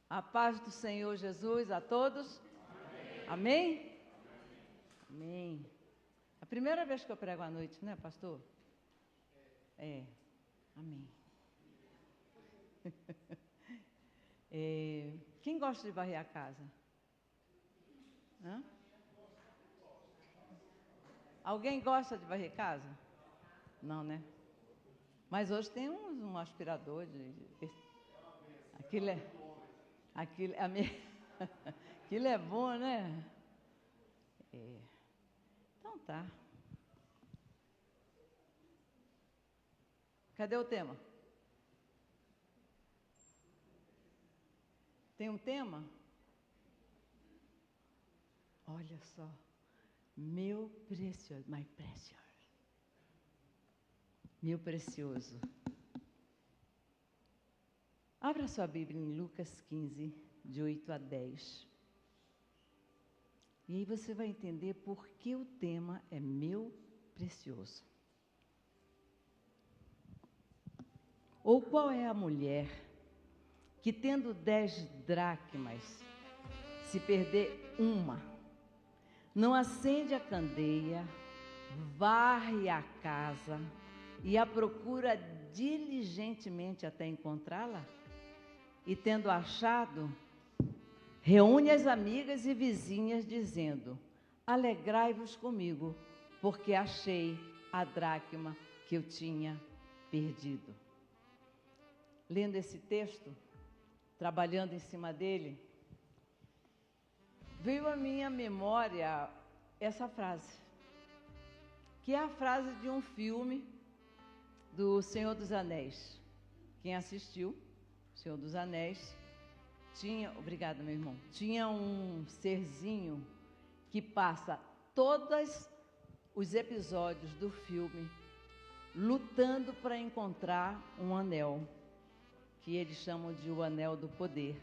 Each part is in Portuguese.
A paz do Senhor Jesus a todos. Amém? Amém. A primeira vez que eu prego à noite, né, pastor? É. Amém. Quem gosta de varrer a casa? Hã? Alguém gosta de varrer casa? Não, né? Mas hoje tem um aspirador aquilo é bom, né? Então tá. Cadê o tema? Tem um tema? Olha só. Meu precioso, my precious. Meu precioso. Abra sua Bíblia em Lucas 15, de 8 a 10. E aí você vai entender por que o tema é meu precioso. Ou qual é a mulher que, tendo 10 dracmas, se perder uma, não acende a candeia, varre a casa e a procura diligentemente até encontrá-la? E tendo achado, reúne as amigas e vizinhas, dizendo: alegrai-vos comigo, porque achei a dracma que eu tinha perdido. Lendo esse texto, trabalhando em cima dele, veio à minha memória essa frase, que é a frase de um filme do Senhor dos Anéis. Quem assistiu Senhor dos Anéis, obrigada, meu irmão, tinha um serzinho que passa todos os episódios do filme lutando para encontrar um anel, que eles chamam de o anel do poder.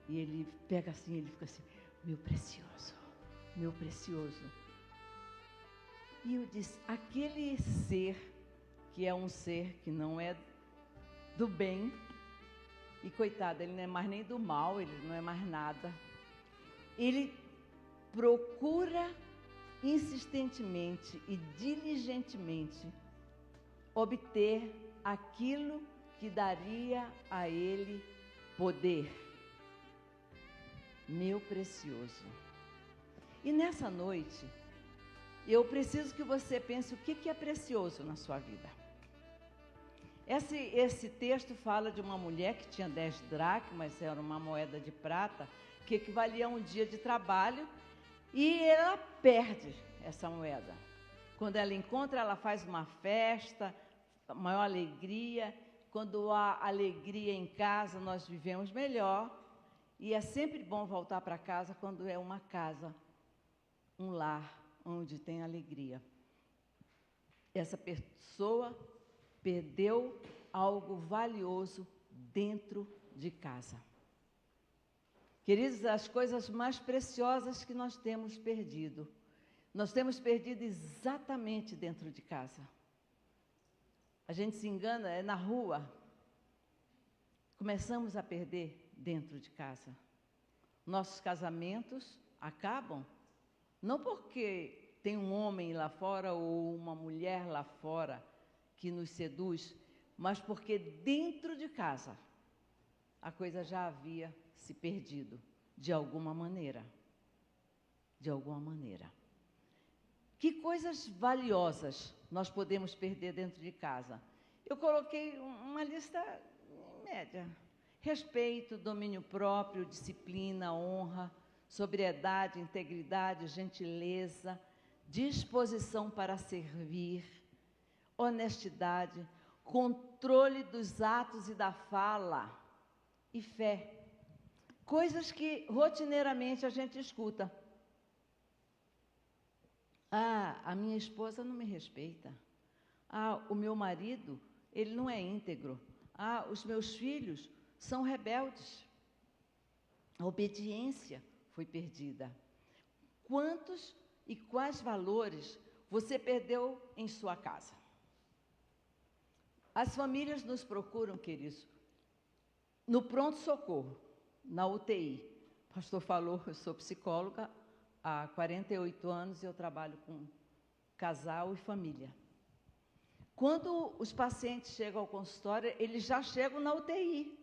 E ele pega assim, ele fica assim: meu precioso, meu precioso. E eu disse: aquele ser, que é um ser que não é do bem, e coitado, ele não é mais nem do mal, ele não é mais nada. Ele procura insistentemente e diligentemente obter aquilo que daria a ele poder. Meu precioso. E nessa noite, eu preciso que você pense o que é precioso na sua vida. Esse texto fala de uma mulher que tinha 10 dracmas, era uma moeda de prata, que equivalia a um dia de trabalho, e ela perde essa moeda. Quando ela encontra, ela faz uma festa, maior alegria. Quando há alegria em casa, nós vivemos melhor. E é sempre bom voltar para casa quando é uma casa, um lar, onde tem alegria. Essa pessoa perdeu algo valioso dentro de casa. Queridos, as coisas mais preciosas que nós temos perdido exatamente dentro de casa. A gente se engana, é na rua. Começamos a perder dentro de casa. Nossos casamentos acabam, não porque tem um homem lá fora ou uma mulher lá fora que nos seduz, mas porque dentro de casa a coisa já havia se perdido de alguma maneira. De alguma maneira. Que coisas valiosas nós podemos perder dentro de casa? Eu coloquei uma lista média. Respeito, domínio próprio, disciplina, honra, sobriedade, integridade, gentileza, disposição para servir, honestidade, controle dos atos e da fala e fé. Coisas que rotineiramente a gente escuta. Ah, a minha esposa não me respeita. Ah, o meu marido, ele não é íntegro. Ah, os meus filhos são rebeldes. A obediência foi perdida. Quantos e quais valores você perdeu em sua casa? As famílias nos procuram, queridos, no pronto-socorro. na UTI. O pastor falou, eu sou psicóloga há 48 anos e eu trabalho com casal e família. Quando os pacientes chegam ao consultório, eles já chegam na UTI.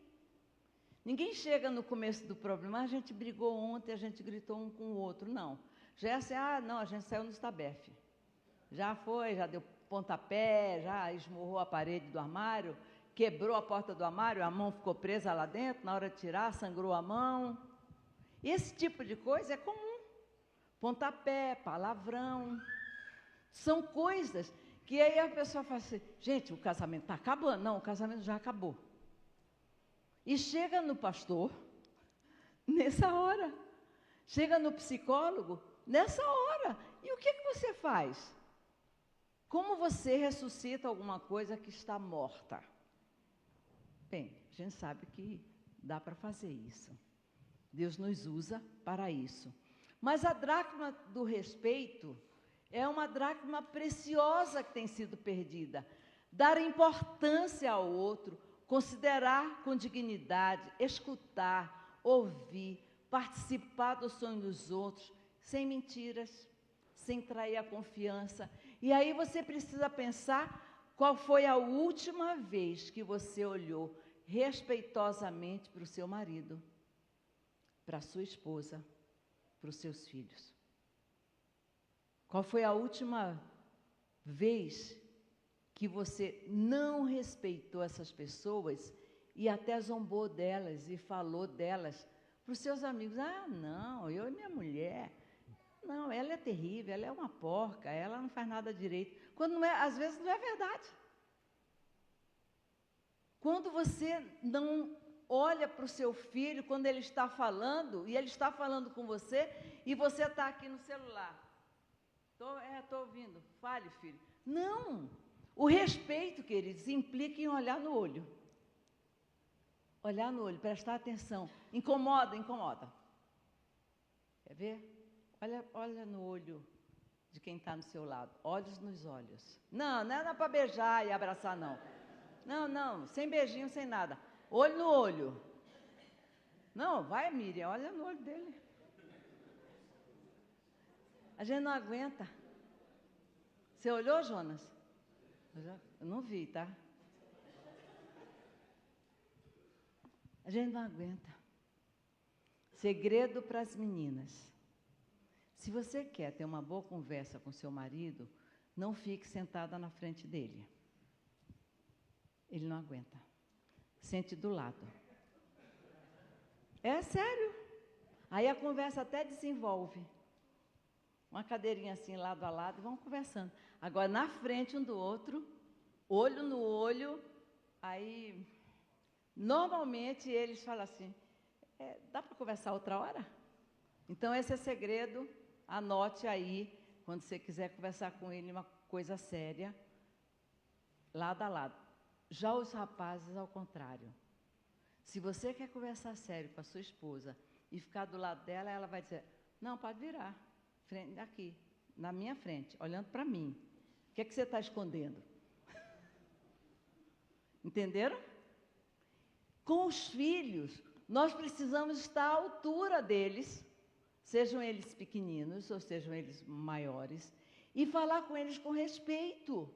Ninguém chega no começo do problema, a gente brigou ontem, a gente gritou um com o outro. Não. Já é assim, não, a gente saiu no Stabef. Já foi, já deu pontapé, já esmurrou a parede do armário, quebrou a porta do armário, a mão ficou presa lá dentro, na hora de tirar, sangrou a mão. Esse tipo de coisa é comum. Pontapé, palavrão. São coisas que aí a pessoa fala assim, gente, o casamento está acabando. Não, o casamento já acabou. E chega no pastor, nessa hora. Chega no psicólogo, nessa hora. E o que você faz? Como você ressuscita alguma coisa que está morta? Bem, a gente sabe que dá para fazer isso. Deus nos usa para isso. Mas a dracma do respeito é uma dracma preciosa que tem sido perdida. Dar importância ao outro, considerar com dignidade, escutar, ouvir, participar do sonho dos outros, sem mentiras, sem trair a confiança. E aí você precisa pensar qual foi a última vez que você olhou respeitosamente para o seu marido, para a sua esposa, para os seus filhos. Qual foi a última vez que você não respeitou essas pessoas e até zombou delas e falou delas para os seus amigos? Não, eu e minha mulher, não, ela é terrível, ela é uma porca, ela não faz nada direito. Quando não é, às vezes não é verdade. Quando você não olha para o seu filho, quando ele está falando, e ele está falando com você, e você está aqui no celular. Estou ouvindo, fale, filho. Não! O respeito, queridos, implica em olhar no olho. Olhar no olho, prestar atenção. Incomoda, incomoda. Quer ver? Olha no olho de quem está no seu lado. Olhos nos olhos. Não é para beijar e abraçar, não. Não, sem beijinho, sem nada. Olho no olho. Não, vai, Miriam, olha no olho dele. A gente não aguenta. Você olhou, Jonas? Eu não vi, tá? A gente não aguenta. Segredo para as meninas. Se você quer ter uma boa conversa com seu marido, não fique sentada na frente dele. Ele não aguenta. Sente do lado. É sério. Aí a conversa até desenvolve. Uma cadeirinha assim, lado a lado, e vão conversando. Agora, na frente um do outro, olho no olho, aí, normalmente, eles falam assim, dá para conversar outra hora? Então, esse é segredo, anote aí, quando você quiser conversar com ele uma coisa séria, lado a lado. Já os rapazes, ao contrário. Se você quer conversar sério com a sua esposa e ficar do lado dela, ela vai dizer, não, pode virar, aqui, na minha frente, olhando para mim. O que é que você está escondendo? Entenderam? Com os filhos, nós precisamos estar à altura deles, sejam eles pequeninos ou sejam eles maiores, e falar com eles com respeito.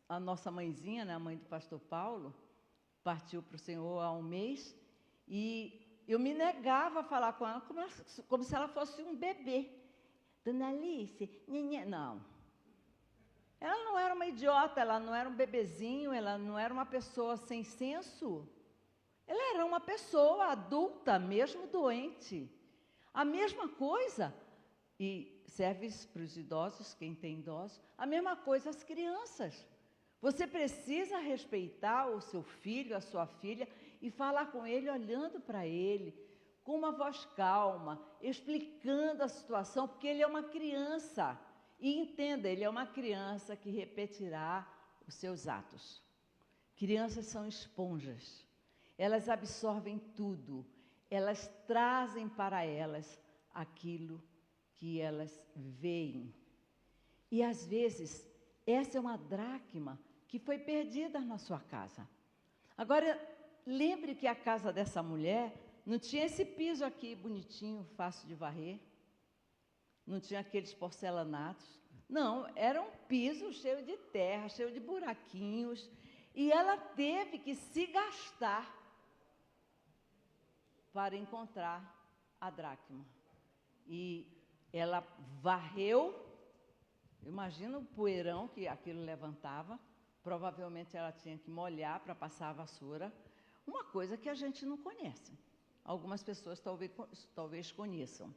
A nossa mãezinha, né, a mãe do pastor Paulo, partiu para o Senhor há um mês, e eu me negava a falar com ela como se ela fosse um bebê. Dona Alice, não. Ela não era uma idiota, ela não era um bebezinho, ela não era uma pessoa sem senso. Ela era uma pessoa adulta, mesmo doente. A mesma coisa, e serve para os idosos, quem tem idosos, a mesma coisa as crianças. Você precisa respeitar o seu filho, a sua filha, e falar com ele olhando para ele, com uma voz calma, explicando a situação, porque ele é uma criança. E entenda, ele é uma criança que repetirá os seus atos. Crianças são esponjas. Elas absorvem tudo. Elas trazem para elas aquilo que elas veem. E, às vezes, essa é uma dracma que foi perdida na sua casa. Agora, lembre que a casa dessa mulher não tinha esse piso aqui bonitinho, fácil de varrer. Não tinha aqueles porcelanatos. Não, era um piso cheio de terra, cheio de buraquinhos. E ela teve que se gastar para encontrar a dracma. E ela varreu, imagina o poeirão que aquilo levantava. Provavelmente ela tinha que molhar para passar a vassoura. Uma coisa que a gente não conhece. Algumas pessoas talvez conheçam.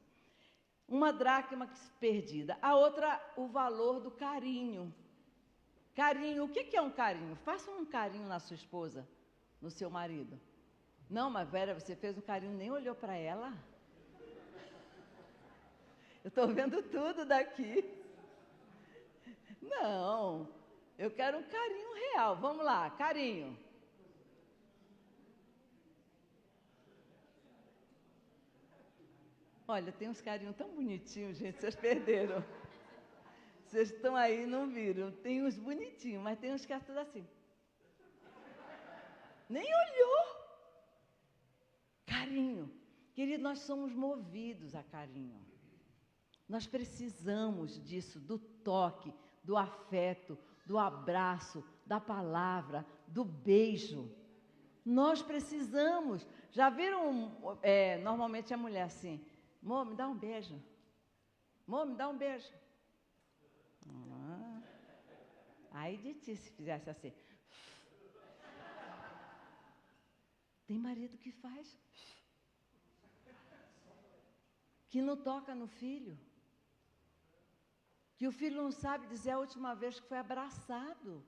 Uma dracma perdida. A outra, o valor do carinho. Carinho, o que é um carinho? Faça um carinho na sua esposa, no seu marido. Não, mas Vera, você fez um carinho, nem olhou para ela? Eu estou vendo tudo daqui. Não, eu quero um carinho real. Vamos lá, carinho. Olha, tem uns carinhos tão bonitinhos, gente, vocês perderam. Vocês estão aí e não viram. Tem uns bonitinhos, mas tem uns que é tudo assim. Nem olhou. Carinho. Querido, nós somos movidos a carinho. Nós precisamos disso, do toque, do afeto, do abraço, da palavra, do beijo. Nós precisamos. Já viram, normalmente a mulher assim, amor, me dá um beijo. Amor, me dá um beijo. Aí de ti se fizesse assim. Tem marido que faz. Que não toca no filho. Que o filho não sabe dizer a última vez que foi abraçado.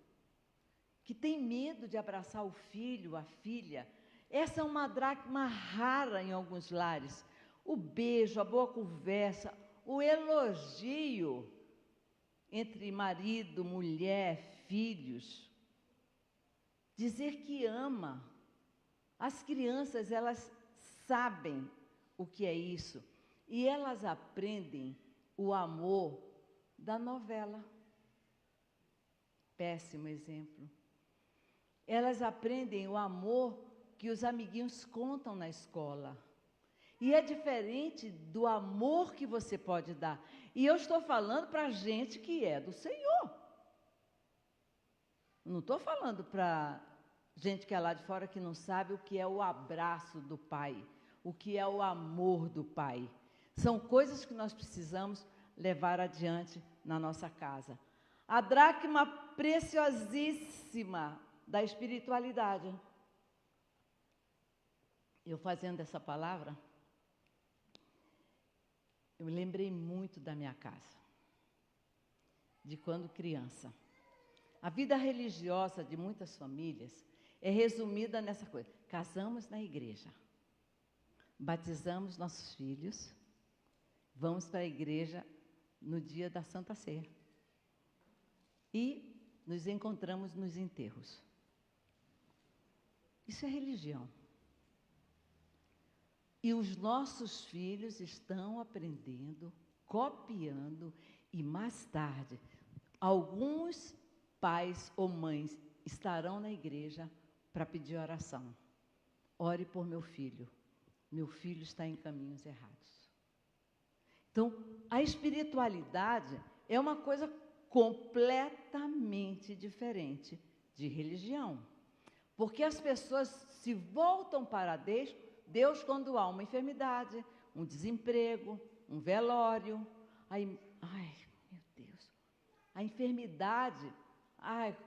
Que tem medo de abraçar o filho, a filha. Essa é uma dracma rara em alguns lares. O beijo, a boa conversa, o elogio entre marido, mulher, filhos. Dizer que ama. As crianças, elas sabem o que é isso. E elas aprendem o amor da novela. Péssimo exemplo. Elas aprendem o amor que os amiguinhos contam na escola. E é diferente do amor que você pode dar. E eu estou falando para gente que é do Senhor. Não estou falando para gente que é lá de fora que não sabe o que é o abraço do Pai, o que é o amor do Pai. São coisas que nós precisamos levar adiante na nossa casa. A dracma preciosíssima da espiritualidade. Eu fazendo essa palavra, eu me lembrei muito da minha casa, de quando criança. A vida religiosa de muitas famílias é resumida nessa coisa. Casamos na igreja, batizamos nossos filhos, vamos para a igreja no dia da Santa Ceia e nos encontramos nos enterros. Isso é religião. E os nossos filhos estão aprendendo, copiando, e mais tarde, alguns pais ou mães estarão na igreja para pedir oração. Ore por meu filho está em caminhos errados. Então, a espiritualidade é uma coisa completamente diferente de religião. Porque as pessoas se voltam para Deus quando há uma enfermidade, um desemprego, um velório. Ai, meu Deus, a enfermidade,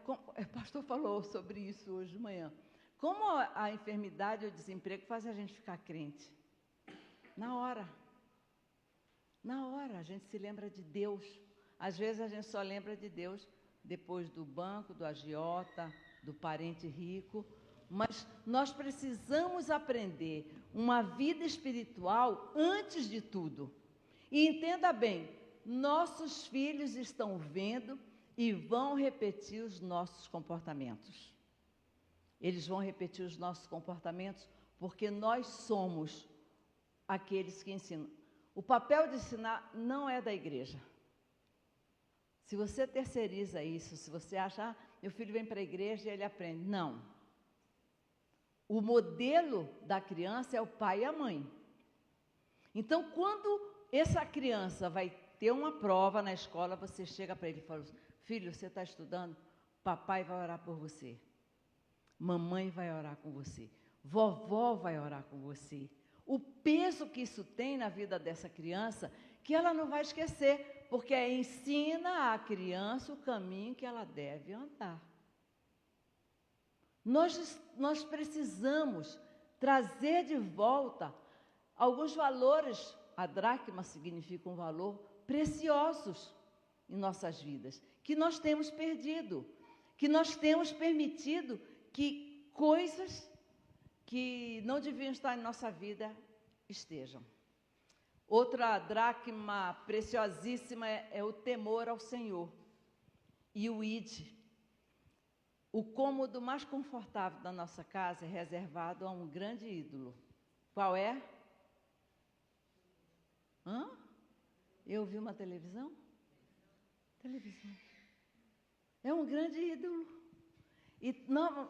o pastor falou sobre isso hoje de manhã. Como a enfermidade e o desemprego fazem a gente ficar crente? Na hora a gente se lembra de Deus. Às vezes a gente só lembra de Deus depois do banco, do agiota, do parente rico. Mas nós precisamos aprender uma vida espiritual antes de tudo. E entenda bem, nossos filhos estão vendo e vão repetir os nossos comportamentos. Eles vão repetir os nossos comportamentos porque nós somos aqueles que ensinam. O papel de ensinar não é da igreja. Se você terceiriza isso, se você acha, meu filho vem para a igreja e ele aprende. Não. O modelo da criança é o pai e a mãe. Então, quando essa criança vai ter uma prova na escola, você chega para ele e fala, filho, você está estudando? Papai vai orar por você. Mamãe vai orar com você. Vovó vai orar com você. O peso que isso tem na vida dessa criança, que ela não vai esquecer, porque ensina à criança o caminho que ela deve andar. Nós precisamos trazer de volta alguns valores. A dracma significa um valor preciosos em nossas vidas, que nós temos perdido, que nós temos permitido que coisas que não deviam estar em nossa vida estejam. Outra dracma preciosíssima é o temor ao Senhor e o ide. O cômodo mais confortável da nossa casa é reservado a um grande ídolo. Qual é? Eu vi uma televisão? Televisão. É um grande ídolo. E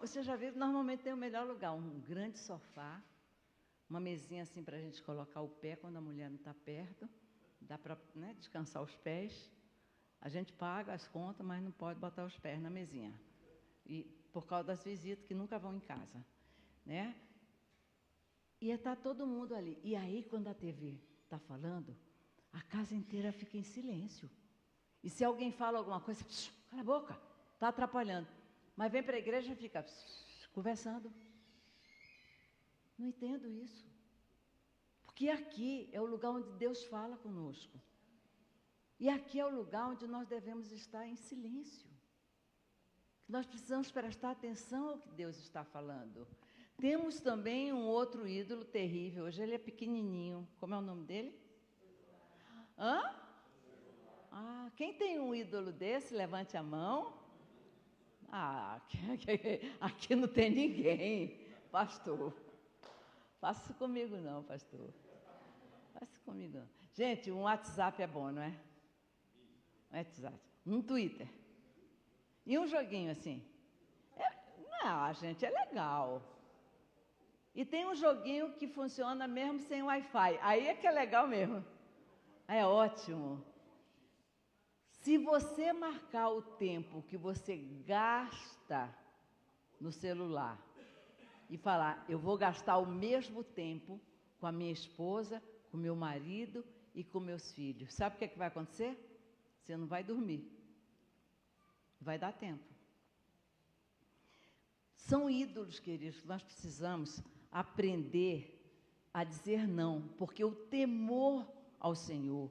você já viu, normalmente tem o melhor lugar, um grande sofá, uma mesinha assim para a gente colocar o pé quando a mulher não está perto, dá para descansar os pés. A gente paga as contas, mas não pode botar os pés na mesinha. E por causa das visitas que nunca vão em casa, né? E está todo mundo ali. E aí, quando a TV está falando, a casa inteira fica em silêncio. E se alguém fala alguma coisa, cala a boca, está atrapalhando. Mas vem para a igreja e fica conversando. Não entendo isso. Porque aqui é o lugar onde Deus fala conosco. E aqui é o lugar onde nós devemos estar em silêncio. Nós precisamos prestar atenção ao que Deus está falando. Temos também um outro ídolo terrível. Hoje ele é pequenininho. Como é o nome dele? Quem tem um ídolo desse, levante a mão. Aqui não tem ninguém, pastor. Faça isso comigo não, pastor. Faça isso comigo não. Gente, um WhatsApp é bom, não é? Um WhatsApp. Um Twitter. E um joguinho assim? Gente, é legal. E tem um joguinho que funciona mesmo sem Wi-Fi. Aí é que é legal mesmo. É ótimo. Se você marcar o tempo que você gasta no celular e falar, eu vou gastar o mesmo tempo com a minha esposa, com o meu marido e com meus filhos, sabe o que é que vai acontecer? Você não vai dormir. Vai dar tempo. São ídolos, queridos, que nós precisamos aprender a dizer não, porque o temor ao Senhor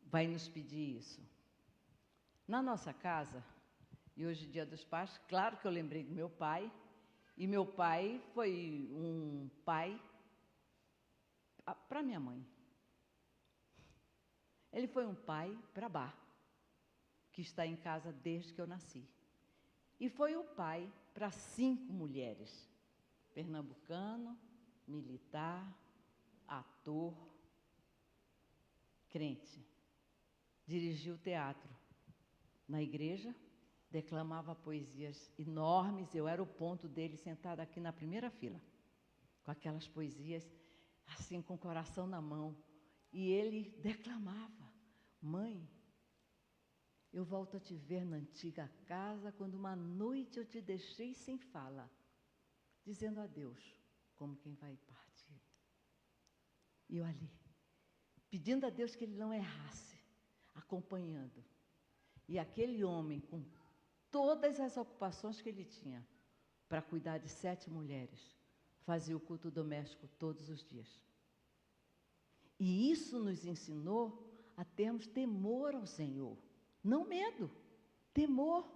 vai nos pedir isso. Na nossa casa, e hoje Dia dos Pais, claro que eu lembrei do meu pai, e meu pai foi um pai para minha mãe. Ele foi um pai para Bá, que está em casa desde que eu nasci. E foi o pai para 5 mulheres, pernambucano, militar, ator, crente. Dirigiu teatro na igreja, declamava poesias enormes, eu era o ponto dele sentada aqui na primeira fila, com aquelas poesias assim, com o coração na mão. E ele declamava, mãe, eu volto a te ver na antiga casa, quando uma noite eu te deixei sem fala, dizendo adeus, como quem vai partir. E eu ali, pedindo a Deus que ele não errasse, acompanhando. E aquele homem, com todas as ocupações que ele tinha, para cuidar de 7 mulheres, fazia o culto doméstico todos os dias. E isso nos ensinou a termos temor ao Senhor. Não medo, temor.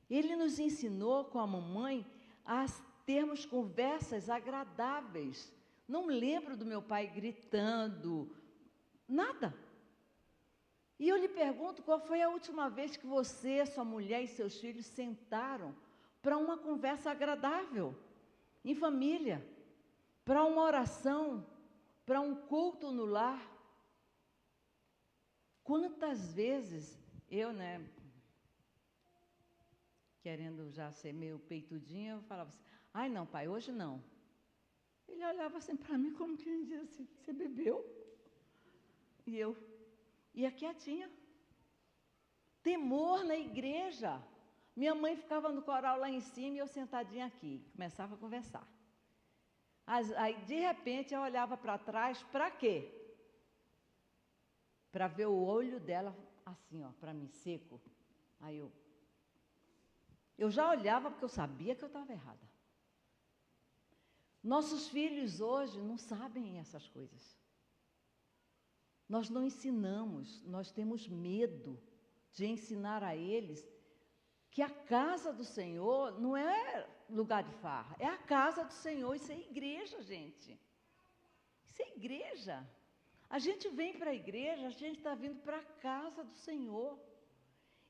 Ele nos ensinou com a mamãe a termos conversas agradáveis. Não lembro do meu pai gritando, nada. E eu lhe pergunto, qual foi a última vez que você, sua mulher e seus filhos sentaram para uma conversa agradável, em família, para uma oração, para um culto no lar? Quantas vezes eu, querendo já ser meio peitudinha, eu falava assim, ai não, pai, hoje não. Ele olhava assim para mim como quem dizia assim, você bebeu? E eu ia quietinha. Temor na igreja. Minha mãe ficava no coral lá em cima e eu sentadinha aqui. Começava a conversar. Aí, de repente, eu olhava para trás, para quê? Para ver o olho dela assim, ó, para mim, seco. Aí eu já olhava porque eu sabia que eu estava errada. Nossos filhos hoje não sabem essas coisas. Nós não ensinamos, nós temos medo de ensinar a eles que a casa do Senhor não é lugar de farra, é a casa do Senhor, isso é igreja, gente. Isso é igreja. A gente vem para a igreja, a gente está vindo para a casa do Senhor.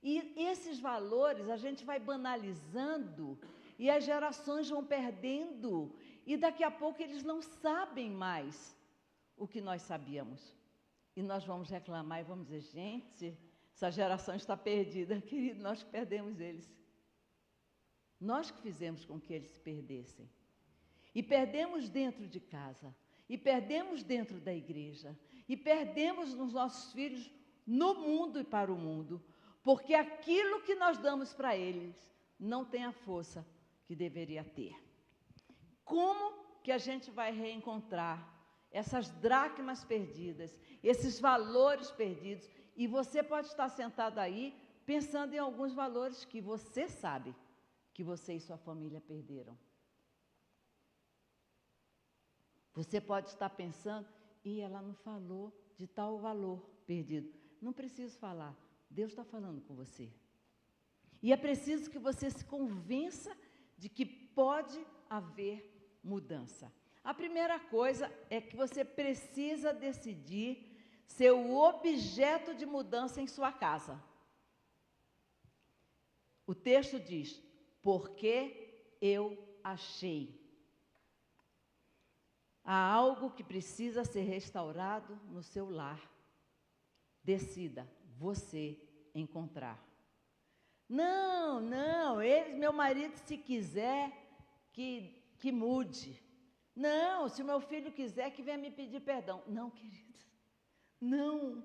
E esses valores a gente vai banalizando e as gerações vão perdendo e daqui a pouco eles não sabem mais o que nós sabíamos. E nós vamos reclamar e vamos dizer, gente, essa geração está perdida, querido, nós que perdemos eles. Nós que fizemos com que eles se perdessem. E perdemos dentro de casa, e perdemos dentro da igreja, e perdemos nos nossos filhos no mundo e para o mundo, porque aquilo que nós damos para eles não tem a força que deveria ter. Como que a gente vai reencontrar essas dracmas perdidas, esses valores perdidos? E você pode estar sentado aí pensando em alguns valores que você sabe que você e sua família perderam. Você pode estar pensando, e ela não falou de tal valor perdido. Não preciso falar, Deus está falando com você. E é preciso que você se convença de que pode haver mudança. A primeira coisa é que você precisa decidir ser o objeto de mudança em sua casa. O texto diz, porque eu achei. Há algo que precisa ser restaurado no seu lar. Decida você encontrar. Não, meu marido, se quiser, que mude. Não, se o meu filho quiser, que venha me pedir perdão. Não, querido. Não.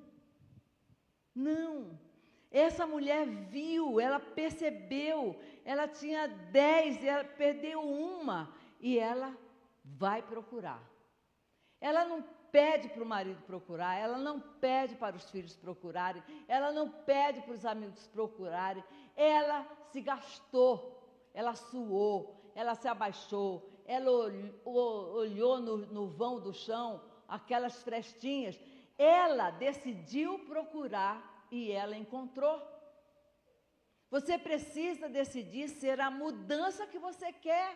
Essa mulher viu, ela percebeu, ela tinha 10, ela perdeu uma e ela vai procurar. Ela não pede para o marido procurar, ela não pede para os filhos procurarem, ela não pede para os amigos procurarem, ela se gastou, ela suou, ela se abaixou, ela olhou no vão do chão, aquelas frestinhas, ela decidiu procurar e ela encontrou. Você precisa decidir ser a mudança que você quer.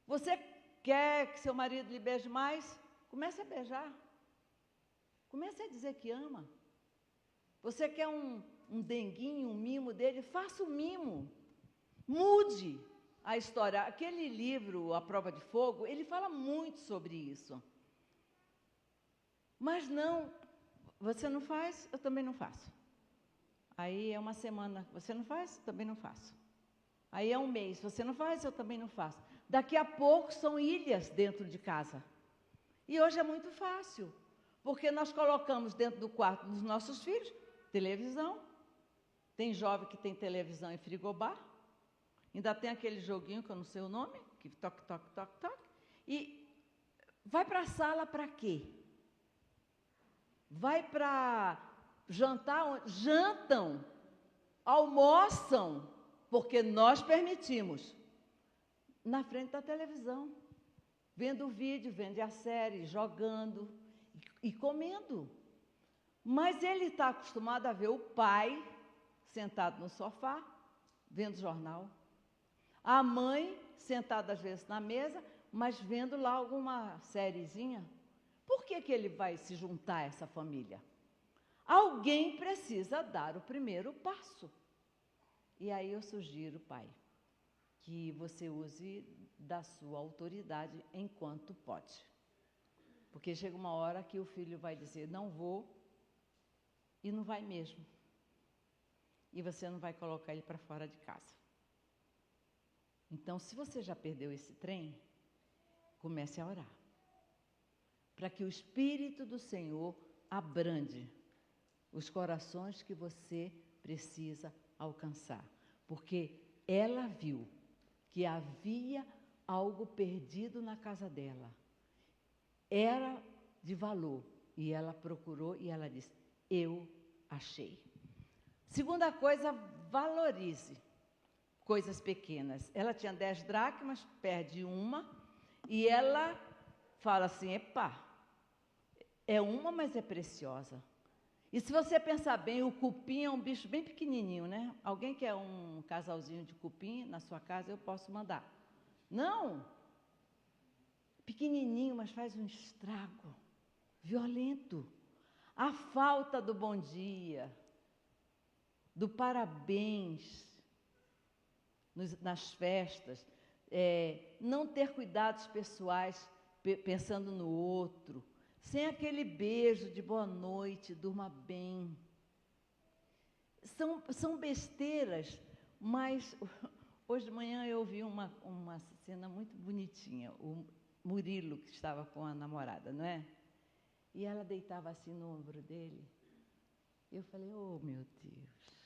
Você quer que seu marido lhe beije mais? Comece a beijar. Comece a dizer que ama. Você quer um denguinho, um mimo dele? Faça o mimo. Mude a história. Aquele livro, A Prova de Fogo, ele fala muito sobre isso. Mas não, você não faz, eu também não faço. Aí é uma semana, você não faz, eu também não faço. Aí é um mês, você não faz, eu também não faço. Daqui a pouco são ilhas dentro de casa. E hoje é muito fácil, porque nós colocamos dentro do quarto dos nossos filhos televisão. Tem jovem que tem televisão em frigobar. Ainda tem aquele joguinho que eu não sei o nome, que toque, toque, toque, toque. E vai para a sala para quê? Vai para jantar? Jantam, almoçam, porque nós permitimos. Na frente da televisão, vendo o vídeo, vendo a série, jogando e comendo. Mas ele está acostumado a ver o pai sentado no sofá, vendo jornal. A mãe sentada às vezes na mesa, mas vendo lá alguma sériezinha. Por que ele vai se juntar a essa família? Alguém precisa dar o primeiro passo. E aí eu sugiro, pai, que você use da sua autoridade enquanto pode. Porque chega uma hora que o filho vai dizer, não vou, e não vai mesmo. E você não vai colocar ele para fora de casa. Então, se você já perdeu esse trem, comece a orar, para que o Espírito do Senhor abrande os corações que você precisa alcançar. Porque ela viu que havia algo perdido na casa dela. Era de valor. E ela procurou e ela disse, eu achei. Segunda coisa, valorize coisas pequenas. Ela tinha 10 dracmas, perde uma, e ela fala assim, epá, é uma, mas é preciosa. E se você pensar bem, o cupim é um bicho bem pequenininho, né? Alguém quer um casalzinho de cupim na sua casa, eu posso mandar. Não! Pequenininho, mas faz um estrago violento. A falta do bom dia, do parabéns nas festas, não ter cuidados pessoais pensando no outro, sem aquele beijo de boa noite, durma bem. São besteiras, mas hoje de manhã eu vi uma cena muito bonitinha. O Murilo, que estava com a namorada, não é? E ela deitava assim no ombro dele. Eu falei, oh, meu Deus.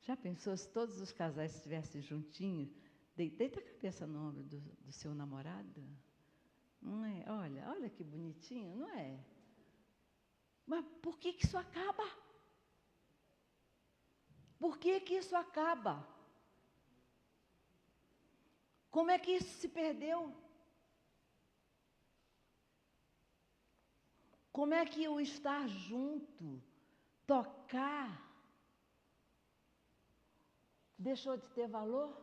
Já pensou se todos os casais estivessem juntinhos? Deita a cabeça no ombro do seu namorado. Não é? Olha que bonitinho, não é? Mas por que isso acaba? Por que isso acaba? Como é que isso se perdeu? Como é que o estar junto, tocar, deixou de ter valor?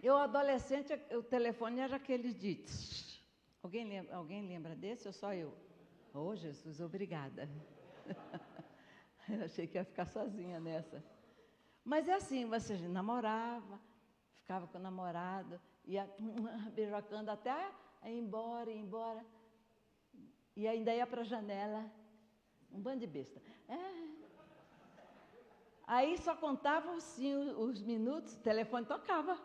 Eu, adolescente, o telefone era aquele de... Alguém lembra desse ou só eu? Oh, Jesus, obrigada. Eu achei que ia ficar sozinha nessa. Mas é assim, você namorava, ficava com o namorado, ia beijocando até ir embora. E ainda ia para a janela, um bando de besta. Aí só contavam os minutos, o telefone tocava.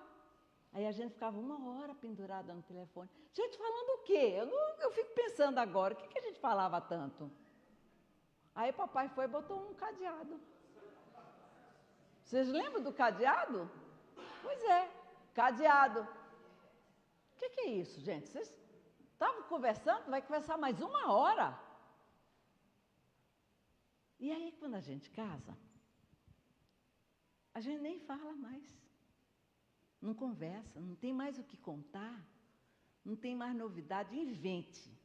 Aí a gente ficava 1 hora pendurada no telefone. Gente, falando o quê? Eu fico pensando agora, o que a gente falava tanto? Aí papai foi e botou um cadeado. Vocês lembram do cadeado? Pois é, cadeado. O que é isso, gente? Vocês estavam conversando, vai conversar mais 1 hora. E aí, quando a gente casa, a gente nem fala mais. Não conversa, não tem mais o que contar, não tem mais novidade, invente.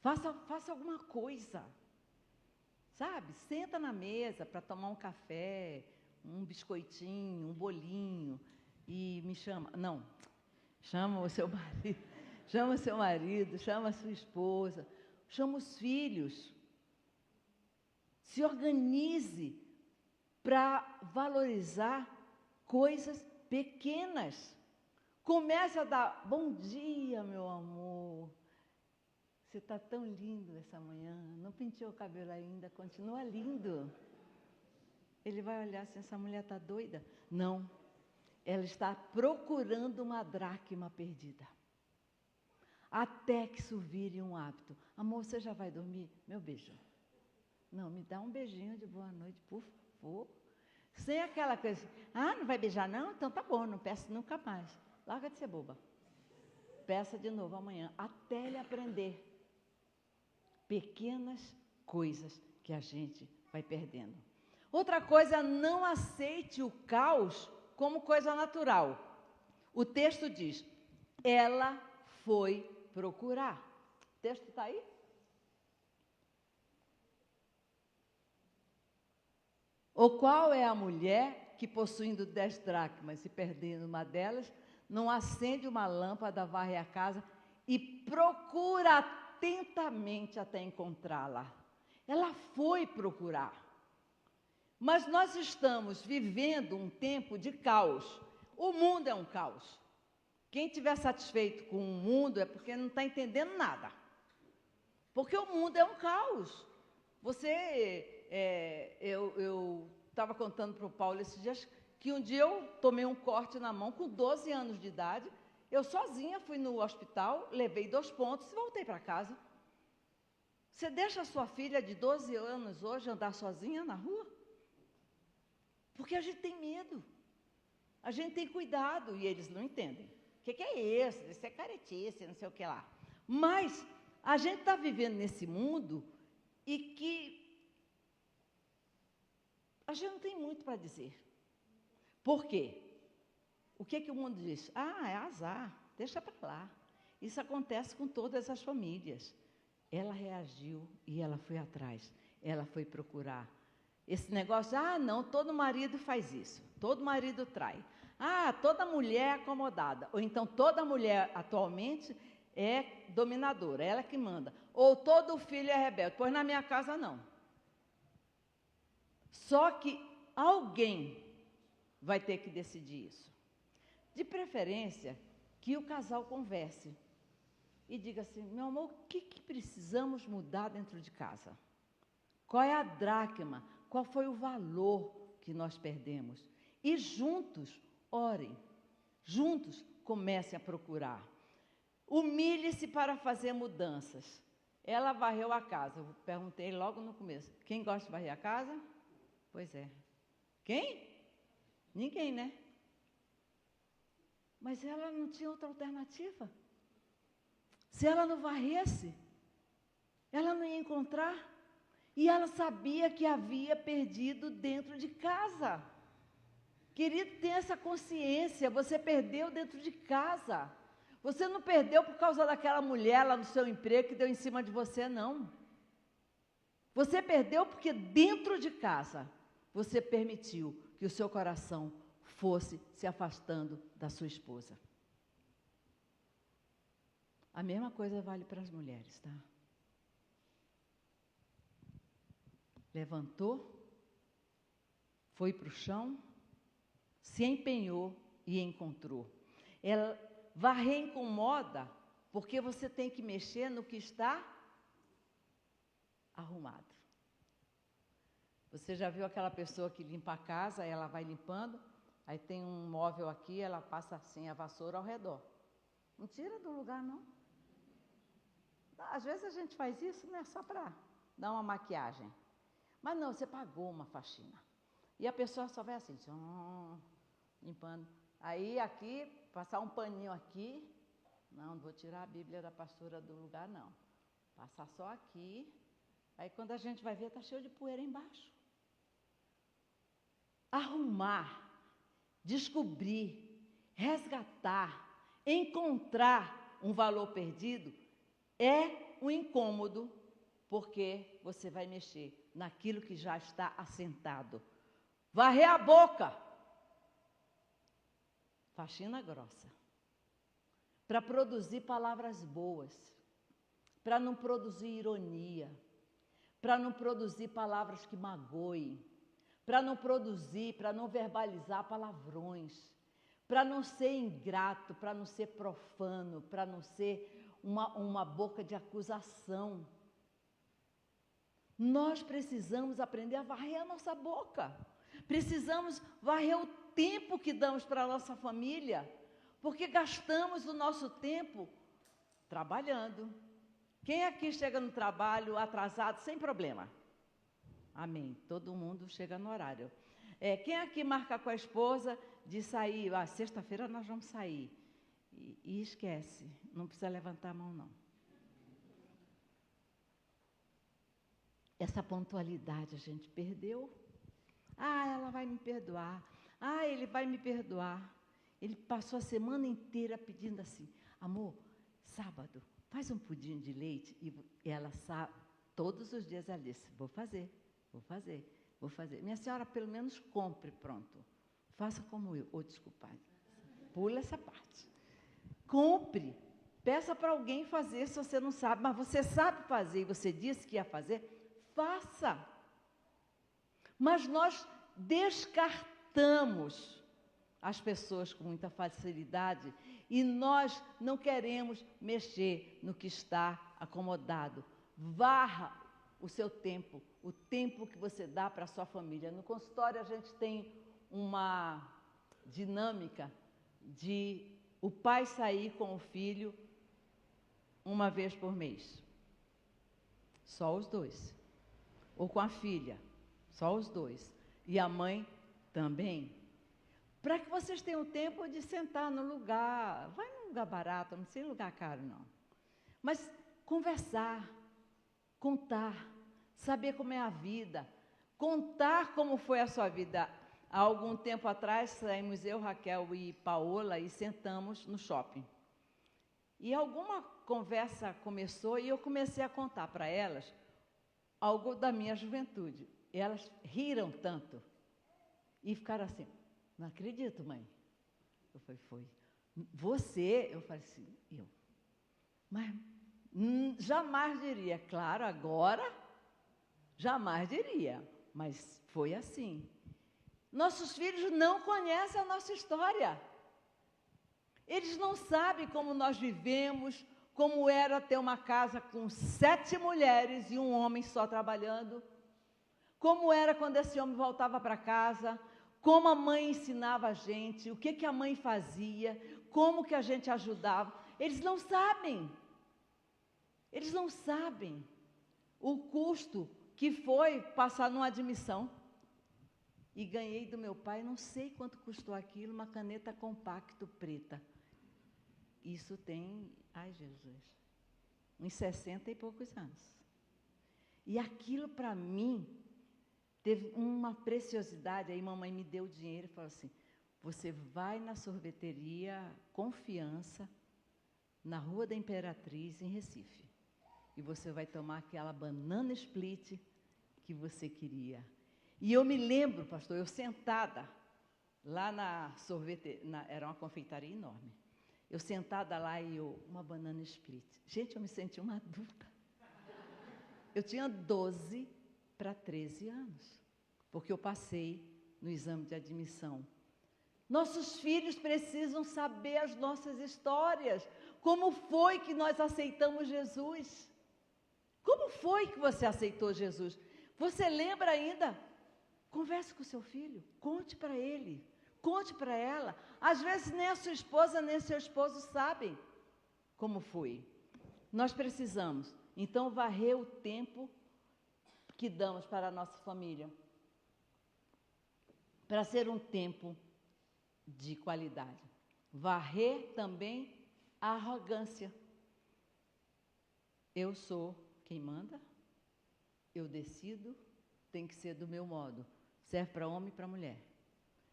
Faça alguma coisa. Sabe? Senta na mesa para tomar um café, um biscoitinho, um bolinho, e me chama. Não, chama o seu marido, chama a sua esposa, chama os filhos. Se organize para valorizar coisas pequenas. Comece a dar bom dia, meu amor. Você está tão lindo essa manhã. Não penteou o cabelo ainda, continua lindo. Ele vai olhar assim, essa mulher está doida? Não, ela está procurando uma dracma perdida. Até que isso vire um hábito. Amor, você já vai dormir? Meu beijo. Não, me dá um beijinho de boa noite, por favor. Sem aquela coisa assim, não vai beijar não? Então tá bom, não peço nunca mais. Larga de ser boba. Peça de novo amanhã, até ele aprender. Pequenas coisas que a gente vai perdendo. Outra coisa, não aceite o caos como coisa natural. O texto diz, ela foi procurar. O texto está aí? Ou qual é a mulher que, possuindo 10 dracmas e perdendo uma delas, não acende uma lâmpada, varre a casa e procura atentamente até encontrá-la? Ela foi procurar. Mas nós estamos vivendo um tempo de caos. O mundo é um caos. Quem estiver satisfeito com o mundo é porque não está entendendo nada. Porque o mundo é um caos. Eu estava contando para o Paulo esses dias que um dia eu tomei um corte na mão com 12 anos de idade, eu sozinha fui no hospital, levei 2 pontos e voltei para casa. Você deixa a sua filha de 12 anos hoje andar sozinha na rua? Porque a gente tem medo, a gente tem cuidado e eles não entendem. O que é isso? Isso é caretice, não sei o que lá. Mas a gente está vivendo nesse mundo e que a gente não tem muito para dizer. Por quê? O que o mundo diz? Ah, é azar, deixa para lá. Isso acontece com todas as famílias. Ela reagiu e ela foi atrás, ela foi procurar. Esse negócio, não, todo marido faz isso, todo marido trai. Toda mulher é acomodada, ou então toda mulher atualmente é dominadora, ela que manda. Ou todo filho é rebelde, pois na minha casa não. Só que alguém vai ter que decidir isso. De preferência, que o casal converse e diga assim, meu amor, o que precisamos mudar dentro de casa? Qual é a dracma? Qual foi o valor que nós perdemos? E juntos, orem. Juntos, comecem a procurar. Humilhe-se para fazer mudanças. Ela varreu a casa. Eu perguntei logo no começo, quem gosta de varrer a casa? Pois é. Quem? Ninguém, né? Mas ela não tinha outra alternativa. Se ela não varresse, ela não ia encontrar. E ela sabia que havia perdido dentro de casa. Querido, tenha essa consciência, você perdeu dentro de casa. Você não perdeu por causa daquela mulher lá no seu emprego que deu em cima de você, não. Você perdeu porque dentro de casa você permitiu que o seu coração fosse se afastando da sua esposa. A mesma coisa vale para as mulheres, tá? Levantou, foi para o chão, se empenhou e encontrou. Ela varrer incomoda, porque você tem que mexer no que está arrumado. Você já viu aquela pessoa que limpa a casa, ela vai limpando, aí tem um móvel aqui, ela passa assim a vassoura ao redor. Não tira do lugar, não. Às vezes a gente faz isso, né, só para dar uma maquiagem. Mas não, você pagou uma faxina. E a pessoa só vai assim, limpando. Aí aqui, passar um paninho aqui. Não vou tirar a Bíblia da pastora do lugar, não. Passar só aqui. Aí quando a gente vai ver, está cheio de poeira embaixo. Arrumar, descobrir, resgatar, encontrar um valor perdido é um incômodo, porque você vai mexer naquilo que já está assentado. Varrer a boca. Faxina grossa. Para produzir palavras boas. Para não produzir ironia. Para não produzir palavras que magoem. Para não produzir, para não verbalizar palavrões. Para não ser ingrato, para não ser profano, para não ser uma boca de acusação. Nós precisamos aprender a varrer a nossa boca. Precisamos varrer o tempo que damos para a nossa família, porque gastamos o nosso tempo trabalhando. Quem aqui chega no trabalho atrasado sem problema? Amém. Todo mundo chega no horário. Quem aqui marca com a esposa de sair? Sexta-feira nós vamos sair. E esquece, não precisa levantar a mão, não. Essa pontualidade a gente perdeu. Ela vai me perdoar. Ele vai me perdoar. Ele passou a semana inteira pedindo assim, amor, sábado, faz um pudim de leite. E ela sabe, todos os dias ela disse, vou fazer. Minha senhora, pelo menos compre pronto. Faça como eu. Desculpa, pula essa parte. Compre, peça para alguém fazer se você não sabe, mas você sabe fazer e você disse que ia fazer, faça. Mas nós descartamos as pessoas com muita facilidade e nós não queremos mexer no que está acomodado. Varra o seu tempo, o tempo que você dá para a sua família. No consultório a gente tem uma dinâmica de o pai sair com o filho uma vez por mês. Só os dois. Ou com a filha. Só os dois. E a mãe também. Para que vocês tenham tempo de sentar no lugar. Vai num lugar barato, não sei lugar caro, não. Mas conversar, contar, saber como é a vida, contar como foi a sua vida. Há algum tempo atrás, saímos eu, Raquel e Paola e sentamos no shopping. E alguma conversa começou e eu comecei a contar para elas algo da minha juventude. E elas riram tanto e ficaram assim, não acredito, mãe. Eu falei, foi. Você? Eu falei assim, eu. Mas jamais diria. Claro, agora, jamais diria. Mas foi assim. Nossos filhos não conhecem a nossa história. Eles não sabem como nós vivemos, como era ter uma casa com 7 mulheres e um homem só trabalhando. Como era quando esse homem voltava para casa, como a mãe ensinava a gente, o que a mãe fazia, como que a gente ajudava. Eles não sabem. Eles não sabem o custo que foi passar numa admissão. E ganhei do meu pai, não sei quanto custou aquilo, uma caneta compacto preta. Isso tem, ai Jesus, uns 60 e poucos anos. E aquilo para mim teve uma preciosidade. Aí mamãe me deu dinheiro e falou assim, você vai na sorveteria Confiança, na Rua da Imperatriz, em Recife. E você vai tomar aquela banana split que você queria. E eu me lembro, pastor, eu sentada lá na sorveteria, era uma confeitaria enorme. Eu sentada lá e uma banana split. Gente, eu me senti uma adulta. Eu tinha 12 para 13 anos, porque eu passei no exame de admissão. Nossos filhos precisam saber as nossas histórias. Como foi que nós aceitamos Jesus? Como foi que você aceitou Jesus? Você lembra ainda? Converse com o seu filho, conte para ele, conte para ela. Às vezes nem a sua esposa, nem seu esposo sabem como foi. Nós precisamos, então, varrer o tempo que damos para a nossa família, para ser um tempo de qualidade. Varrer também a arrogância. Eu sou quem manda, eu decido, tem que ser do meu modo. Serve para homem e para mulher.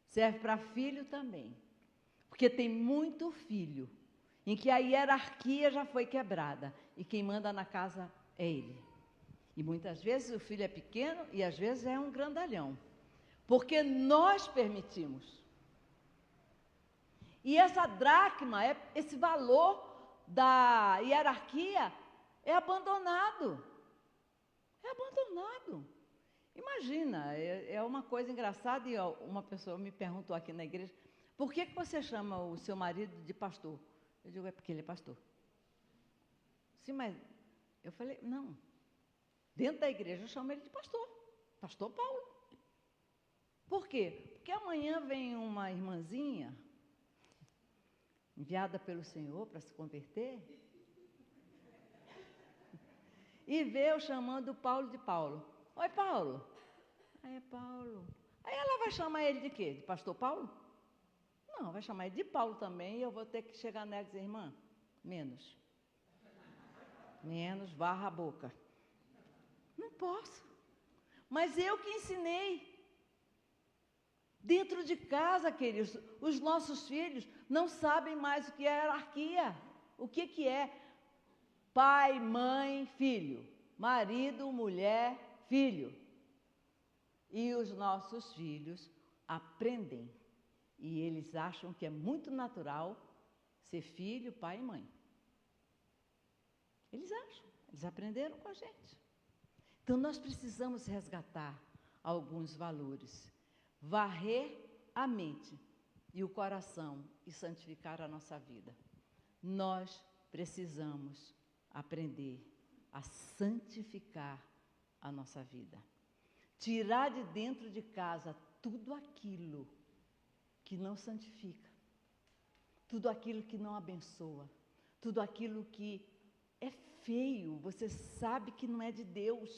Serve para filho também. Porque tem muito filho em que a hierarquia já foi quebrada e quem manda na casa é ele. E muitas vezes o filho é pequeno e às vezes é um grandalhão. Porque nós permitimos. E essa dracma, esse valor da hierarquia é abandonado. É abandonado. Imagina, é uma coisa engraçada e uma pessoa me perguntou aqui na igreja, por que você chama o seu marido de pastor? Eu digo, é porque ele é pastor. Sim, mas eu falei, não. Dentro da igreja eu chamo ele de pastor. Pastor Paulo. Por quê? Porque amanhã vem uma irmãzinha enviada pelo Senhor para se converter e vê eu chamando Paulo de Paulo. Oi, Paulo. Aí é Paulo. Aí ela vai chamar ele de quê? De pastor Paulo? Não, vai chamar ele de Paulo também e eu vou ter que chegar nela e dizer, irmã, menos. Menos, varra a boca. Não posso. Mas eu que ensinei. Dentro de casa, queridos, os nossos filhos não sabem mais o que é hierarquia. O que é pai, mãe, filho. Marido, mulher, filho. E os nossos filhos aprendem. E eles acham que é muito natural ser filho, pai e mãe. Eles acham. Eles aprenderam com a gente. Então, nós precisamos resgatar alguns valores. Varrer a mente e o coração e santificar a nossa vida. Nós precisamos aprender a santificar a nossa vida. Tirar de dentro de casa tudo aquilo que não santifica, tudo aquilo que não abençoa, tudo aquilo que é feio, você sabe que não é de Deus.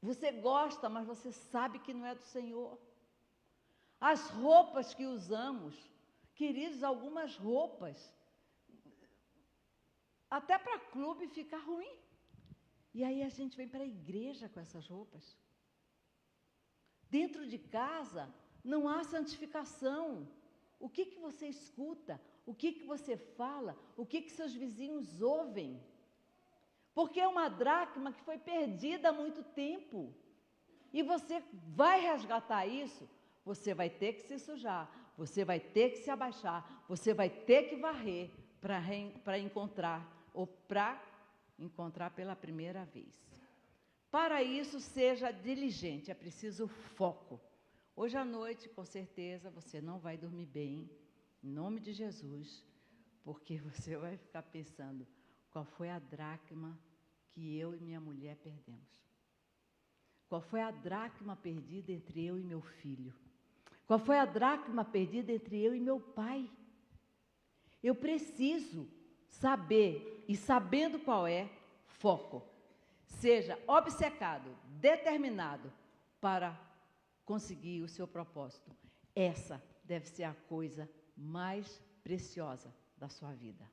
Você gosta, mas você sabe que não é do Senhor. As roupas que usamos, queridos, algumas roupas, até para clube fica ruim. E aí a gente vem para a igreja com essas roupas. Dentro de casa não há santificação. O que você escuta? O que você fala? O que seus vizinhos ouvem? Porque é uma dracma que foi perdida há muito tempo. E você vai resgatar isso, você vai ter que se sujar, você vai ter que se abaixar, você vai ter que varrer para encontrar, ou para encontrar pela primeira vez. Para isso, seja diligente, é preciso foco. Hoje à noite, com certeza, você não vai dormir bem, em nome de Jesus, porque você vai ficar pensando, qual foi a dracma que eu e minha mulher perdemos? Qual foi a dracma perdida entre eu e meu filho? Qual foi a dracma perdida entre eu e meu pai? Eu preciso saber, e sabendo qual é, foco. Seja obcecado, determinado para conseguir o seu propósito. Essa deve ser a coisa mais preciosa da sua vida.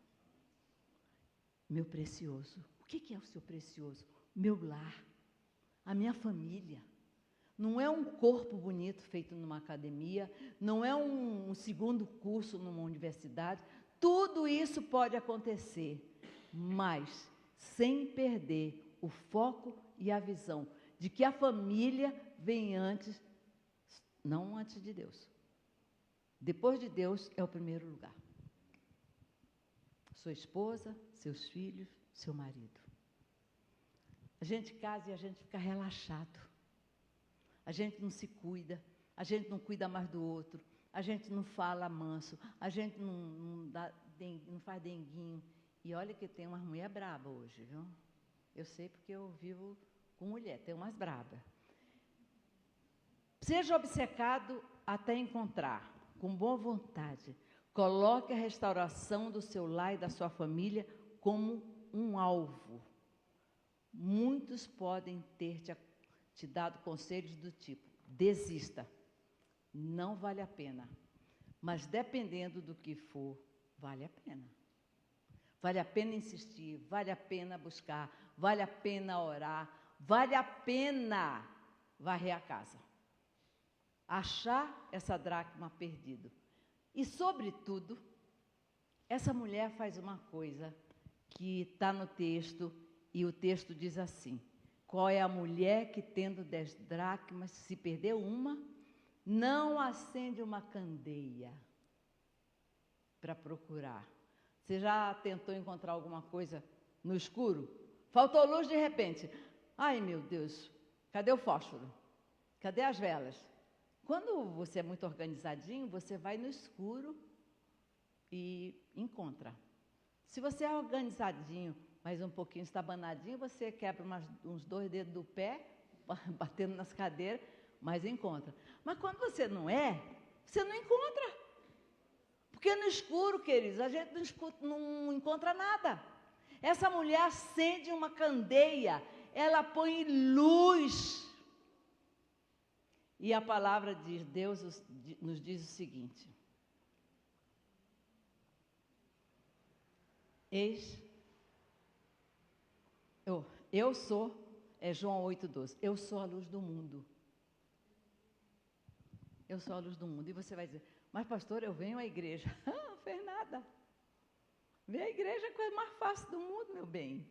Meu precioso. O que é o seu precioso? Meu lar, a minha família. Não é um corpo bonito feito numa academia, não é um segundo curso numa universidade. Tudo isso pode acontecer, mas sem perder o foco e a visão de que a família vem antes, não antes de Deus. Depois de Deus é o primeiro lugar. Sua esposa, seus filhos, seu marido. A gente casa e a gente fica relaxado. A gente não se cuida, a gente não cuida mais do outro, a gente não fala manso, a gente não faz denguinho. E olha que tem umas mulher braba hoje, viu? Eu sei porque eu vivo com mulher, tem umas brabas. Seja obcecado até encontrar, com boa vontade. Coloque a restauração do seu lar e da sua família como um alvo. Muitos podem ter te dado conselhos do tipo, desista, não vale a pena. Mas dependendo do que for, vale a pena. Vale a pena insistir, vale a pena buscar, vale a pena orar, vale a pena varrer a casa. Achar essa dracma perdida. E, sobretudo, essa mulher faz uma coisa que está no texto, e o texto diz assim, qual é a mulher que, tendo 10 dracmas, se perdeu uma, não acende uma candeia para procurar? Você já tentou encontrar alguma coisa no escuro? Faltou luz de repente. Ai, meu Deus, cadê o fósforo? Cadê as velas? Quando você é muito organizadinho, você vai no escuro e encontra. Se você é organizadinho, mas um pouquinho estabanadinho, você quebra uns 2 dedos do pé, batendo nas cadeiras, mas encontra. Mas quando você não é, você não encontra. Porque no escuro, queridos, a gente não encontra nada. Essa mulher acende uma candeia, ela põe luz. E a palavra de Deus nos diz o seguinte. Eu sou, João 8,12, eu sou a luz do mundo. Eu sou a luz do mundo. E você vai dizer, mas pastor, eu venho à igreja. Não fez nada. Ver a igreja é a coisa mais fácil do mundo, meu bem.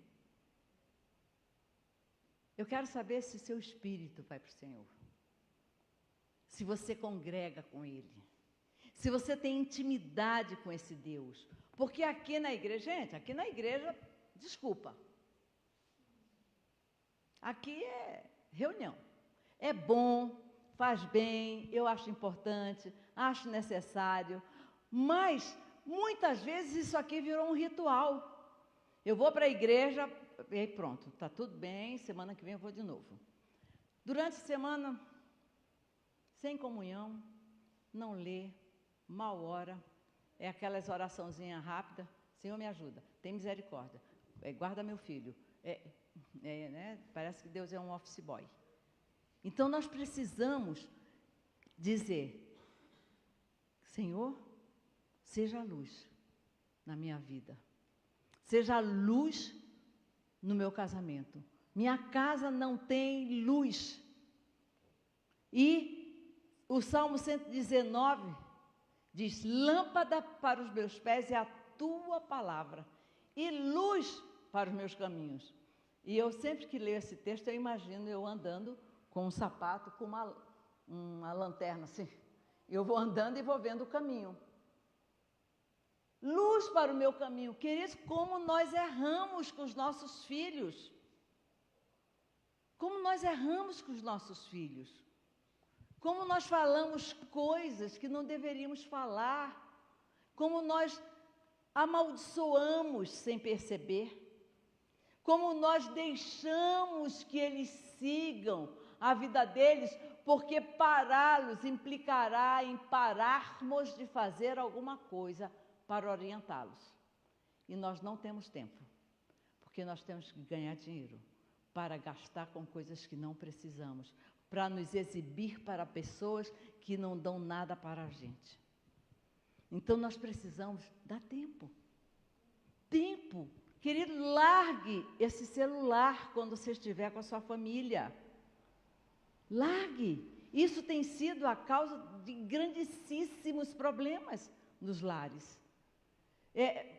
Eu quero saber se seu espírito vai para o Senhor. Se você congrega com Ele. Se você tem intimidade com esse Deus. Porque aqui na igreja, gente, aqui na igreja, desculpa. Aqui é reunião. É bom, faz bem, eu acho importante, acho necessário. Mas, muitas vezes, isso aqui virou um ritual. Eu vou para a igreja, e aí pronto, está tudo bem, semana que vem eu vou de novo. Durante a semana, sem comunhão, não lê, mal ora, é aquelas oraçãozinhas rápidas, Senhor me ajuda, tem misericórdia, guarda meu filho, né? Parece que Deus é um office boy. Então nós precisamos dizer, Senhor, seja a luz na minha vida, seja a luz no meu casamento. Minha casa não tem luz. E o Salmo 119 diz, lâmpada para os meus pés é a tua palavra e luz para os meus caminhos. E eu sempre que leio esse texto, eu imagino eu andando com um sapato, com uma lanterna assim. Eu vou andando e vou vendo o caminho. Luz para o meu caminho. Queridos, como nós erramos com os nossos filhos. Como nós erramos com os nossos filhos. Como nós falamos coisas que não deveríamos falar. Como nós amaldiçoamos sem perceber. Como nós deixamos que eles sigam a vida deles, porque pará-los implicará em pararmos de fazer alguma coisa para orientá-los. E nós não temos tempo, porque nós temos que ganhar dinheiro para gastar com coisas que não precisamos, para nos exibir para pessoas que não dão nada para a gente. Então nós precisamos dar tempo. Tempo. Querido, largue esse celular quando você estiver com a sua família. Largue. Isso tem sido a causa de grandíssimos problemas nos lares.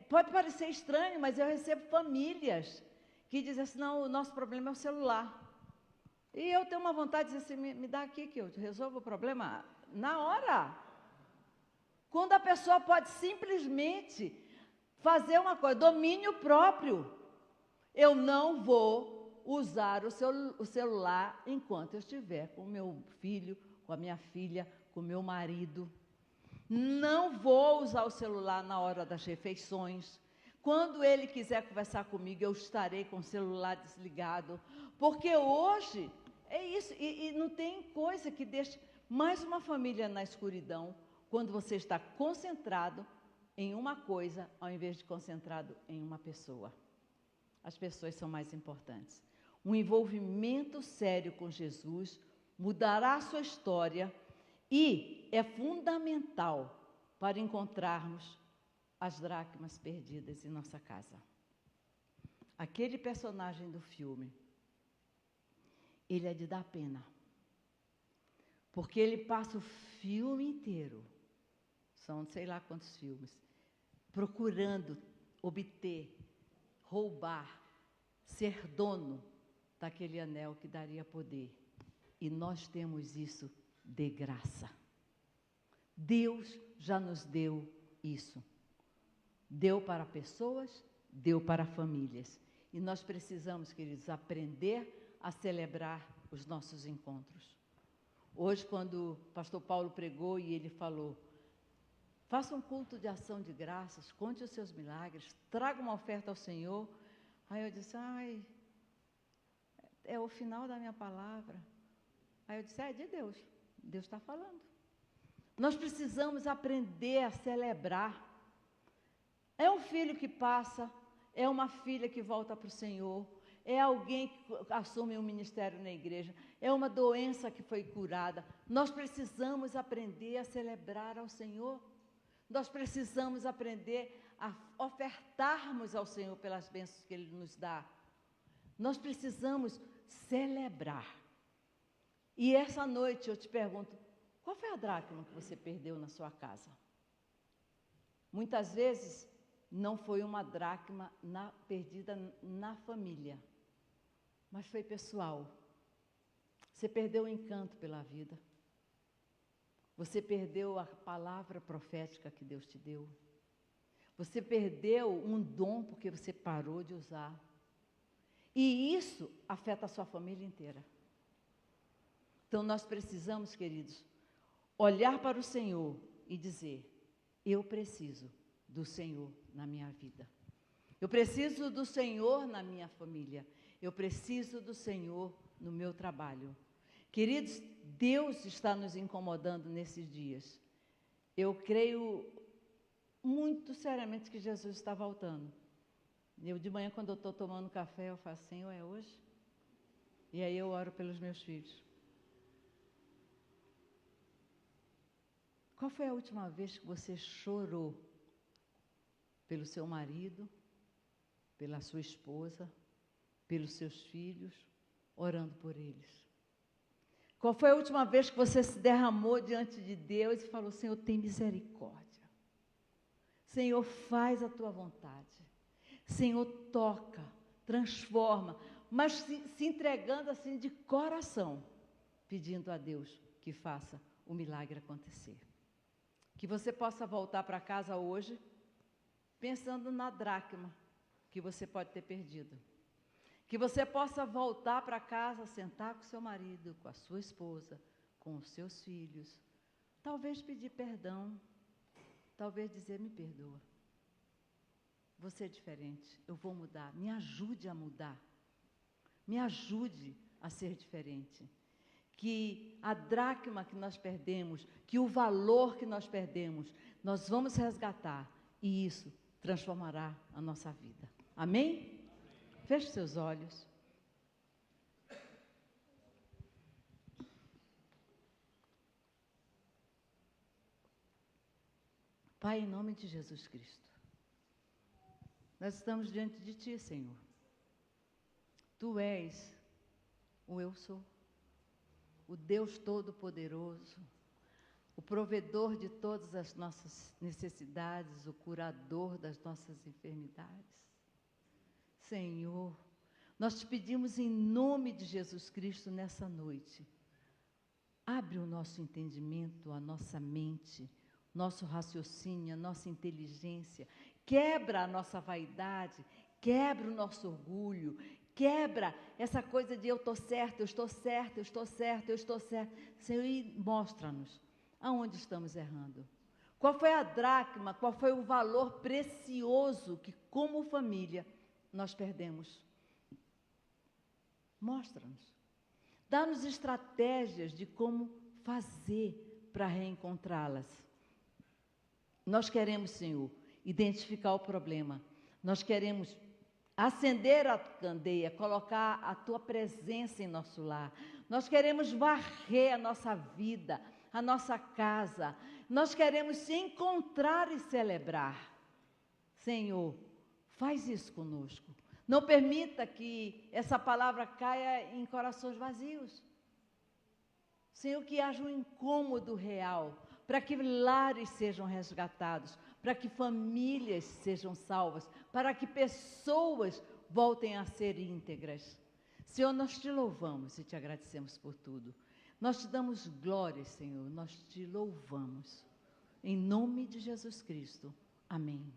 Pode parecer estranho, mas eu recebo famílias que dizem assim, não, o nosso problema é o celular. E eu tenho uma vontade de dizer assim, me dá aqui que eu resolvo o problema na hora. Quando a pessoa pode simplesmente fazer uma coisa, domínio próprio. Eu não vou usar o celular enquanto eu estiver com o meu filho, com a minha filha, com o meu marido. Não vou usar o celular na hora das refeições. Quando ele quiser conversar comigo, eu estarei com o celular desligado. Porque hoje é isso. E não tem coisa que deixe mais uma família na escuridão quando você está concentrado em uma coisa, ao invés de concentrado em uma pessoa. As pessoas são mais importantes. Um envolvimento sério com Jesus mudará a sua história e é fundamental para encontrarmos as dracmas perdidas em nossa casa. Aquele personagem do filme, ele é de dar pena. Porque ele passa o filme inteiro, são sei lá quantos filmes, procurando obter, roubar, ser dono daquele anel que daria poder. E nós temos isso de graça. Deus já nos deu isso. Deu para pessoas, deu para famílias. E nós precisamos, queridos, aprender a celebrar os nossos encontros. Hoje, quando o pastor Paulo pregou e ele falou, faça um culto de ação de graças, conte os seus milagres, traga uma oferta ao Senhor. Aí eu disse, é o final da minha palavra. Aí eu disse, é de Deus, Deus está falando. Nós precisamos aprender a celebrar. É um filho que passa, é uma filha que volta para o Senhor, é alguém que assume um ministério na igreja, é uma doença que foi curada. Nós precisamos aprender a celebrar ao Senhor. Nós precisamos aprender a ofertarmos ao Senhor pelas bênçãos que Ele nos dá. Nós precisamos celebrar. E essa noite eu te pergunto, qual foi a dracma que você perdeu na sua casa? Muitas vezes não foi uma dracma perdida na família, mas foi pessoal. Você perdeu o encanto pela vida. Você perdeu a palavra profética que Deus te deu. Você perdeu um dom porque você parou de usar. E isso afeta a sua família inteira. Então nós precisamos, queridos, olhar para o Senhor e dizer, eu preciso do Senhor na minha vida. Eu preciso do Senhor na minha família. Eu preciso do Senhor no meu trabalho. Queridos, Deus está nos incomodando nesses dias. Eu creio muito seriamente que Jesus está voltando. Eu, de manhã, quando eu estou tomando café, eu falo, Senhor, é hoje? E aí eu oro pelos meus filhos. Qual foi a última vez que você chorou pelo seu marido, pela sua esposa, pelos seus filhos, orando por eles? Qual foi a última vez que você se derramou diante de Deus e falou, Senhor, tem misericórdia. Senhor, faz a tua vontade. Senhor, toca, transforma, mas se entregando assim de coração, pedindo a Deus que faça o milagre acontecer. Que você possa voltar para casa hoje, pensando na dracma que você pode ter perdido. Que você possa voltar para casa, sentar com seu marido, com a sua esposa, com os seus filhos. Talvez pedir perdão, talvez dizer, me perdoa. Você é diferente, eu vou mudar. Me ajude a mudar. Me ajude a ser diferente. Que a dracma que nós perdemos, que o valor que nós perdemos, nós vamos resgatar. E isso transformará a nossa vida. Amém? Feche seus olhos. Pai, em nome de Jesus Cristo, nós estamos diante de Ti, Senhor. Tu és o Eu Sou, o Deus Todo-Poderoso, o provedor de todas as nossas necessidades, o curador das nossas enfermidades. Senhor, nós te pedimos em nome de Jesus Cristo nessa noite. Abre o nosso entendimento, a nossa mente, nosso raciocínio, a nossa inteligência. Quebra a nossa vaidade, quebra o nosso orgulho, quebra essa coisa de eu estou certo, eu estou certo, eu estou certo, eu estou certo. Senhor, e mostra-nos aonde estamos errando. Qual foi a dracma, qual foi o valor precioso que, como família, nós perdemos? Mostra-nos. Dá-nos estratégias de como fazer para reencontrá-las. Nós queremos, Senhor, identificar o problema. Nós queremos acender a candeia, colocar a Tua presença em nosso lar. Nós queremos varrer a nossa vida, a nossa casa. Nós queremos se encontrar e celebrar. Senhor, faz isso conosco. Não permita que essa palavra caia em corações vazios. Senhor, que haja um incômodo real, para que lares sejam resgatados, para que famílias sejam salvas, para que pessoas voltem a ser íntegras. Senhor, nós te louvamos e te agradecemos por tudo. Nós te damos glória, Senhor, nós te louvamos. Em nome de Jesus Cristo. Amém.